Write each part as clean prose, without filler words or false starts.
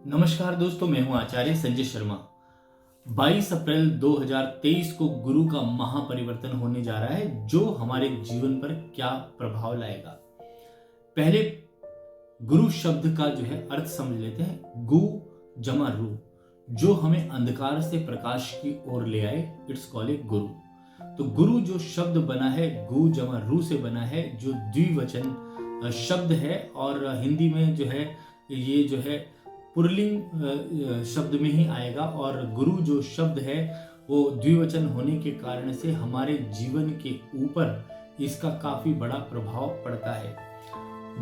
नमस्कार दोस्तों, मैं हूं आचार्य संजय शर्मा। 22 अप्रैल 2023 को गुरु का महापरिवर्तन होने जा रहा है, जो हमारे जीवन पर क्या प्रभाव लाएगा। पहले गुरु शब्द का अर्थ समझ लेते हैं। गु जमा रू, जो हमें अंधकार से प्रकाश की ओर ले आए, इट्स कॉल्ड ए गुरु। तो गुरु जो शब्द बना है, गु जमा रू से बना है, जो द्विवचन शब्द है और हिंदी में ये पुल्लिंग शब्द में ही आएगा। और गुरु जो शब्द है वो द्विवचन होने के कारण से हमारे जीवन के ऊपर इसका काफी बड़ा प्रभाव पड़ता है।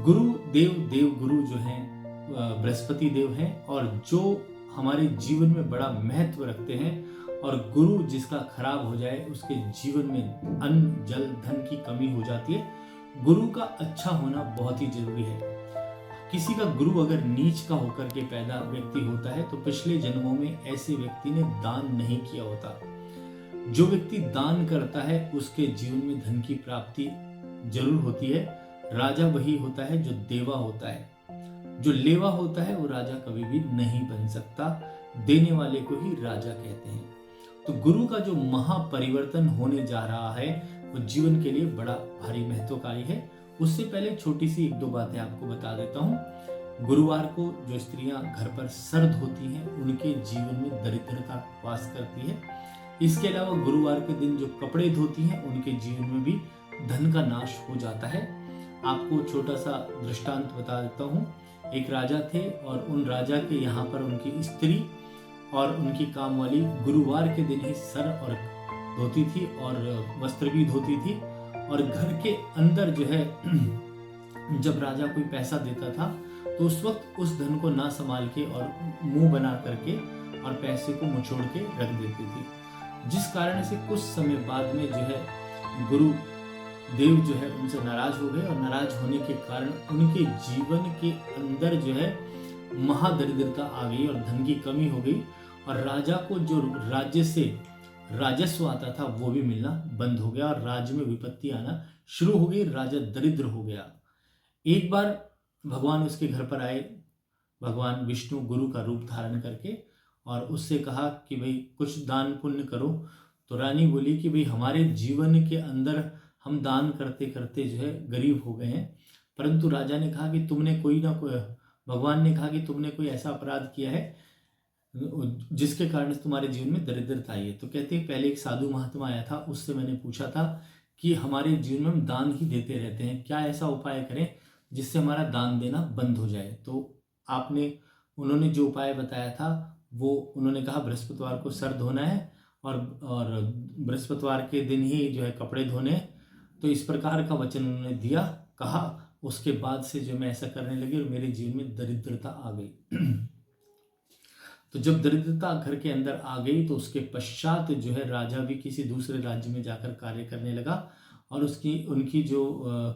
गुरु देव गुरु जो हैं बृहस्पति देव हैं, और जो हमारे जीवन में बड़ा महत्व रखते हैं। और गुरु जिसका खराब हो जाए, उसके जीवन में अन्न जल धन की कमी हो जाती है। गुरु का अच्छा होना बहुत ही जरूरी है। किसी का गुरु अगर नीच का होकर के पैदा व्यक्ति होता है, तो पिछले जन्मों में ऐसे व्यक्ति ने दान नहीं किया होता। जो व्यक्ति दान करता है, उसके जीवन में धन की प्राप्ति जरूर होती है। राजा वही होता है जो देवा होता है। जो लेवा होता है वो राजा कभी भी नहीं बन सकता। देने वाले को ही राजा कहते हैं। तो गुरु का जो महापरिवर्तन होने जा रहा है, वो जीवन के लिए बड़ा भारी महत्वकारी है। उससे पहले छोटी सी एक दो बातें आपको बता देता हूँ। गुरुवार को जो स्त्रियां घर पर सर्द होती हैं, उनके जीवन में दरिद्रता वास करती है। इसके अलावा गुरुवार के दिन जो कपड़े धोती हैं, उनके जीवन में भी धन का नाश हो जाता है। आपको छोटा सा दृष्टांत बता देता हूँ। एक राजा थे, और उन राजा के यहाँ पर उनकी स्त्री और उनकी काम वाली गुरुवार के दिन ही सर और धोती थी और वस्त्र भी धोती थी। और घर के अंदर जब राजा कोई पैसा देता था, तो उस वक्त उस धन को ना संभाल के और मुंह बना करके और पैसे को मुचोड़ के रख देती थी। जिस कारण से कुछ समय बाद में गुरु देव उनसे नाराज हो गए, और नाराज होने के कारण उनके जीवन के अंदर महादरिद्रता आ गई और धन की कमी हो गई। और राजा को जो राज्य से राजस्व आता था, वो भी मिलना बंद हो गया, और राज्य में विपत्ति आना शुरू हो गई। राजा दरिद्र हो गया। एक बार भगवान उसके घर पर आए, भगवान विष्णु गुरु का रूप धारण करके, और उससे कहा कि भाई कुछ दान पुण्य करो। तो रानी बोली कि भाई हमारे जीवन के अंदर हम दान करते करते गरीब हो गए हैं। परंतु राजा ने कहा कि भगवान ने कहा कि तुमने कोई ऐसा अपराध किया है जिसके कारण तुम्हारे जीवन में दरिद्रता आई है। तो कहते हैं पहले एक साधु महात्मा आया था, उससे मैंने पूछा था कि हमारे जीवन में हम दान ही देते रहते हैं, क्या ऐसा उपाय करें जिससे हमारा दान देना बंद हो जाए। तो उन्होंने जो उपाय बताया था, वो उन्होंने कहा बृहस्पतिवार को सर धोना है, और बृहस्पतिवार के दिन ही कपड़े धोने हैं। तो इस प्रकार का वचन उन्होंने दिया, कहा। उसके बाद से मैं ऐसा करने लगी और मेरे जीवन में दरिद्रता आ गई। तो जब दरिद्रता घर के अंदर आ गई, तो उसके पश्चात राजा भी किसी दूसरे राज्य में जाकर कार्य करने लगा। और उनकी जो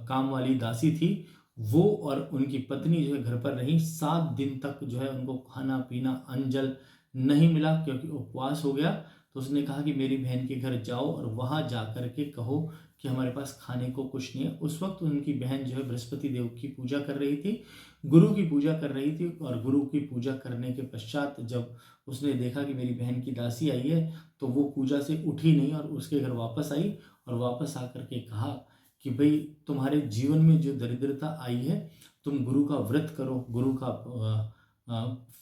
काम वाली दासी थी, वो और उनकी पत्नी घर पर रही। 7 दिन तक उनको खाना पीना अन्न जल नहीं मिला, क्योंकि उपवास हो गया। तो उसने कहा कि मेरी बहन के घर जाओ और वहां जाकर के कहो कि हमारे पास खाने को कुछ नहीं है। उस वक्त उनकी बहन बृहस्पति देव की पूजा कर रही थी, गुरु की पूजा कर रही थी। और गुरु की पूजा करने के पश्चात जब उसने देखा कि मेरी बहन की दासी आई है, तो वो पूजा से उठी नहीं और उसके घर वापस आई, और वापस आकर के कहा कि भाई तुम्हारे जीवन में जो दरिद्रता आई है, तुम गुरु का व्रत करो, गुरु का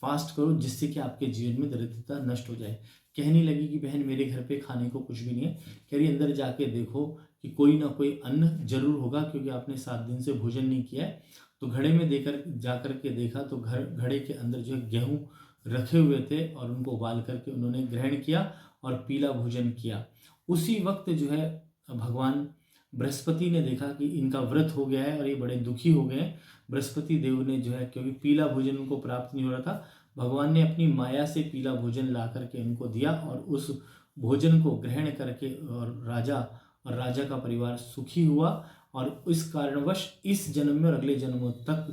फास्ट करो, जिससे कि आपके जीवन में दरिद्रता नष्ट हो जाए। कहने लगी कि बहन मेरे घर पे खाने को कुछ भी नहीं है। कह रही अंदर जाके देखो कि कोई ना कोई अन्न जरूर होगा, क्योंकि आपने 7 दिन से भोजन नहीं किया है। तो घड़े में जाकर के देखा, तो घड़े के अंदर गेहूं रखे हुए थे, और उनको उबाल करके उन्होंने ग्रहण किया और पीला भोजन किया। उसी वक्त भगवान बृहस्पति ने देखा कि इनका व्रत हो गया है और ये बड़े दुखी हो गए। बृहस्पति देव ने क्योंकि पीला भोजन उनको प्राप्त नहीं हो रहा था, भगवान ने अपनी माया से पीला भोजन ला करके उनको दिया, और उस भोजन को ग्रहण करके और राजा का परिवार सुखी हुआ। और इस कारणवश इस जन्म में और अगले जन्मों तक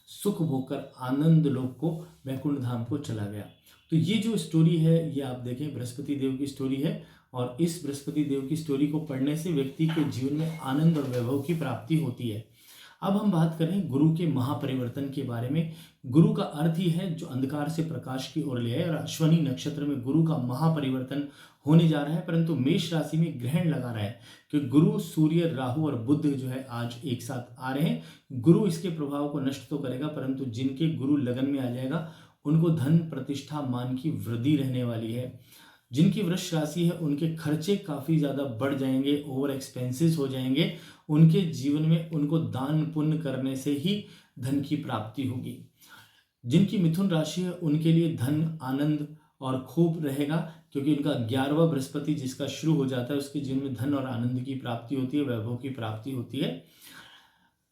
सुख भोगकर आनंद लोक को, वैकुंठ धाम को चला गया। तो ये जो स्टोरी है, ये आप देखें बृहस्पति देव की स्टोरी है। और इस बृहस्पति देव की स्टोरी को पढ़ने से व्यक्ति के जीवन में आनंद और वैभव की प्राप्ति होती है। अब हम बात करें गुरु के महापरिवर्तन के बारे में। गुरु का अर्थ ही है जो अंधकार से प्रकाश की ओर ले आए, और अश्वनी नक्षत्र में गुरु का महापरिवर्तन होने जा रहा है, परंतु मेष राशि में ग्रहण लगा रहा है कि गुरु, सूर्य, राहु और बुध जो है आज एक साथ आ रहे हैं। गुरु इसके प्रभाव को नष्ट तो करेगा, परंतु जिनके गुरु लगन में आ जाएगा उनको धन, प्रतिष्ठा, मान की वृद्धि रहने वाली है। जिनकी वृष राशि है उनके खर्चे काफी ज्यादा बढ़ जाएंगे, ओवर एक्सपेंसेस हो जाएंगे। उनके जीवन में उनको दान पुण्य करने से ही धन की प्राप्ति होगी। जिनकी मिथुन राशि है उनके लिए धन, आनंद और खूब रहेगा, क्योंकि उनका 11वां बृहस्पति जिसका शुरू हो जाता है उसके जीवन में धन और आनंद की प्राप्ति होती है, वैभव की प्राप्ति होती है।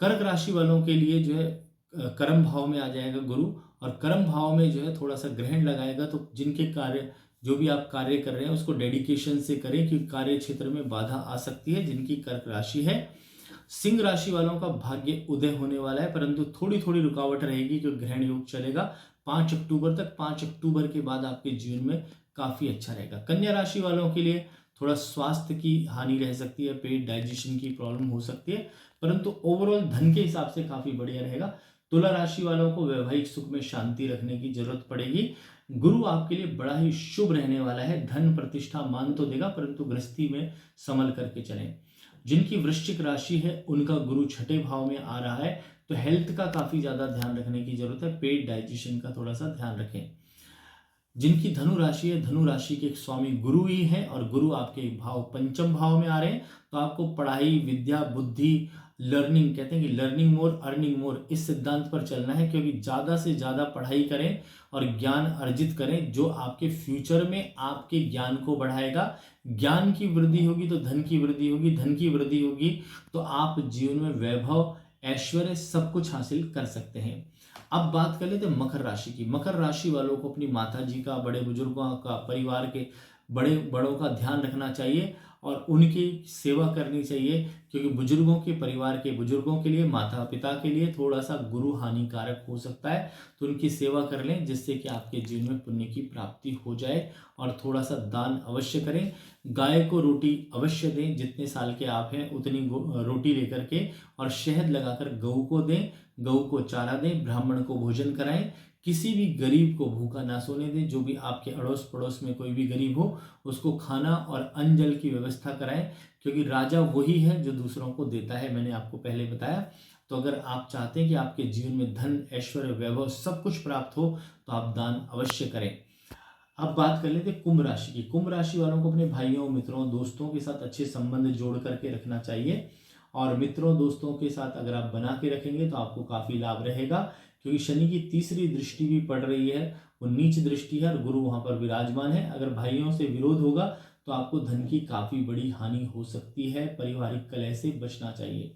कर्क राशि वालों के लिए जो है कर्म भाव में आ जाएगा गुरु, और कर्म भाव में जो है थोड़ा सा ग्रहण लगाएगा। तो जिनके कार्य, जो भी आप कार्य कर रहे हैं उसको डेडिकेशन से करें, क्योंकि कार्य क्षेत्र में बाधा आ सकती है। जिनकी कर्क राशि है, सिंह राशि वालों का भाग्य उदय होने वाला है, परंतु थोड़ी थोड़ी रुकावट रहेगी क्योंकि ग्रहण योग चलेगा 5 अक्टूबर तक। 5 अक्टूबर के बाद आपके जीवन में काफी अच्छा रहेगा। कन्या राशि वालों के लिए थोड़ा स्वास्थ्य की हानि रह सकती है, पेट, डाइजेशन की प्रॉब्लम हो सकती है, परंतु ओवरऑल धन के हिसाब से काफी बढ़िया रहेगा। तुला राशि वालों को वैवाहिक सुख में शांति रखने की जरूरत पड़ेगी। गुरु आपके लिए बड़ा ही शुभ रहने वाला है। धन, प्रतिष्ठा, मान तो देगा, परंतु गृहस्थी में संभल करके चलें। जिनकी वृश्चिक राशि है उनका गुरु छठे भाव में आ रहा है, तो हेल्थ का काफी ज्यादा ध्यान रखने की जरूरत है। पेट, डाइजेशन का थोड़ा सा ध्यान रखें। जिनकी धनु राशि है, धनु राशि के एक स्वामी गुरु ही है, और गुरु आपके भाव पंचम भाव में आ रहे हैं, तो आपको पढ़ाई, विद्या, बुद्धि, लर्निंग, कहते हैं कि लर्निंग मोर अर्निंग मोर, इस सिद्धांत पर चलना है। क्योंकि ज्यादा से ज्यादा पढ़ाई करें और ज्ञान अर्जित करें, जो आपके फ्यूचर में आपके ज्ञान को बढ़ाएगा। ज्ञान की वृद्धि होगी तो धन की वृद्धि होगी, धन की वृद्धि होगी तो आप जीवन में वैभव, ऐश्वर्य सब कुछ हासिल कर सकते हैं। अब बात कर लेते हैं मकर राशि की। मकर राशि वालों को अपनी माता जी का, बड़े बुजुर्गों का, परिवार के बड़ों का ध्यान रखना चाहिए और उनकी सेवा करनी चाहिए, क्योंकि बुजुर्गों के, परिवार के बुजुर्गों के लिए, माता पिता के लिए थोड़ा सा गुरु हानिकारक हो सकता है। तो उनकी सेवा कर लें, जिससे कि आपके जीवन में पुण्य की प्राप्ति हो जाए। और थोड़ा सा दान अवश्य करें। गाय को रोटी अवश्य दें, जितने साल के आप हैं उतनी रोटी लेकर के, और शहद लगाकर गऊ को दें, गऊ को चारा दें, ब्राह्मण को भोजन कराएं। किसी भी गरीब को भूखा ना सोने दें। जो भी आपके अड़ोस पड़ोस में कोई भी गरीब हो उसको खाना और अन्न जल की व्यवस्था कराएं, क्योंकि राजा वही है जो दूसरों को देता है, मैंने आपको पहले बताया। तो अगर आप चाहते हैं कि आपके जीवन में धन, ऐश्वर्य, वैभव सब कुछ प्राप्त हो, तो आप दान अवश्य करें। अब बात कर लेते हैं कुंभ राशि की। कुंभ राशि वालों को अपने भाइयों, मित्रों, दोस्तों के साथ अच्छे संबंध जोड़ करके रखना चाहिए, और मित्रों, दोस्तों के साथ अगर आप बना के रखेंगे तो आपको काफी लाभ रहेगा, क्योंकि शनि की तीसरी दृष्टि भी पड़ रही है, वो नीच दृष्टि है और गुरु वहां पर विराजमान है। अगर भाइयों से विरोध होगा तो आपको धन की काफी बड़ी हानि हो सकती है, पारिवारिक कलह से बचना चाहिए।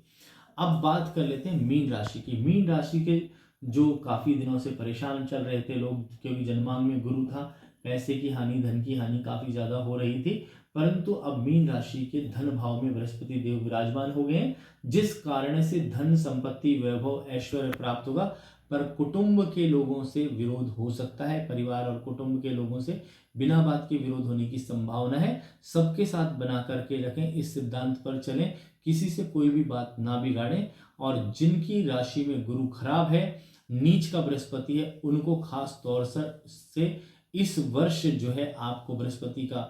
अब बात कर लेते हैं मीन राशि की। मीन राशि के जो काफी दिनों से परेशान चल रहे थे लोग, क्योंकि जन्मांग में गुरु था, पैसे की हानि, धन की हानि काफी ज्यादा हो रही थी, परंतु अब मीन राशि के धन भाव में बृहस्पति देव विराजमान हो गए, जिस कारण से धन, संपत्ति, वैभव, ऐश्वर्य प्राप्त होगा। पर कुटुंब के लोगों से विरोध हो सकता है, परिवार और कुटुंब के लोगों से बिना बात के विरोध होने की संभावना है। सबके साथ बना करके रखें, इस सिद्धांत पर चलें, किसी से कोई भी बात ना बिगाड़ें। और जिनकी राशि में गुरु खराब है, नीच का बृहस्पति है, उनको खास तौर से इस वर्ष जो है आपको बृहस्पति का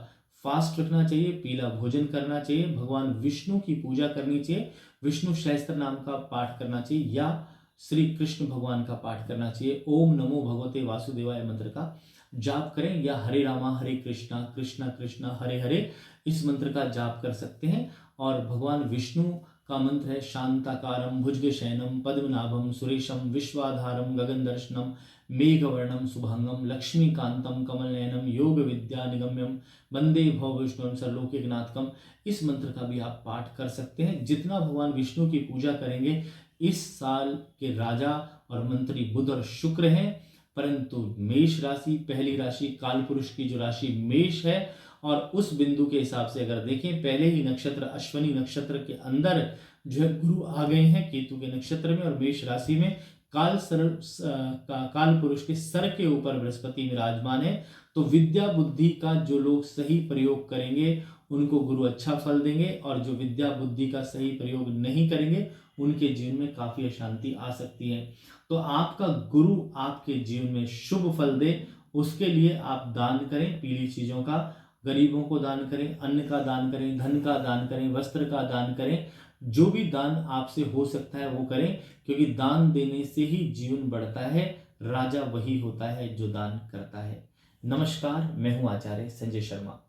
फास्ट रखना चाहिए, पीला भोजन करना चाहिए, भगवान विष्णु की पूजा करनी चाहिए, विष्णु सहस्त्र नाम का पाठ करना चाहिए, या श्री कृष्ण भगवान का पाठ करना चाहिए। ओम नमो भगवते वासुदेवाय मंत्र का जाप करें, या हरे रामा हरे कृष्णा कृष्णा कृष्णा हरे हरे, इस मंत्र का जाप कर सकते हैं। और भगवान विष्णु का मंत्र है शांताकारं भुजगशयनं पद्मनाभं सुरेशं विश्वाधारं गगनदर्शनं मेघवर्णं शुभांगं लक्ष्मीकांतं कमलनयनं योग विद्या निगम्यं वंदे भव विष्णुं सर्वलोकैकनाथकं, इस मंत्र का भी आप पाठ कर सकते हैं। जितना भगवान विष्णु की पूजा करेंगे, इस साल के राजा और मंत्री बुध और शुक्र हैं, परंतु मेष राशि, पहली राशि कालपुरुष की जो राशि मेष है, और उस बिंदु के हिसाब से अगर देखें, पहले ही नक्षत्र अश्विनी नक्षत्र के अंदर जो है गुरु आ गए हैं केतु के नक्षत्र में, और मेष राशि में काल पुरुष के सर के ऊपर बृहस्पति विराजमान है। तो विद्या बुद्धि का जो लोग सही प्रयोग करेंगे उनको गुरु अच्छा फल देंगे, और जो विद्या बुद्धि का सही प्रयोग नहीं करेंगे उनके जीवन में काफ़ी अशांति आ सकती है। तो आपका गुरु आपके जीवन में शुभ फल दे, उसके लिए आप दान करें पीली चीज़ों का, गरीबों को दान करें, अन्न का दान करें, धन का दान करें, वस्त्र का दान करें। जो भी दान आपसे हो सकता है वो करें, क्योंकि दान देने से ही जीवन बढ़ता है। राजा वही होता है जो दान करता है। नमस्कार, मैं हूं आचार्य संजय शर्मा।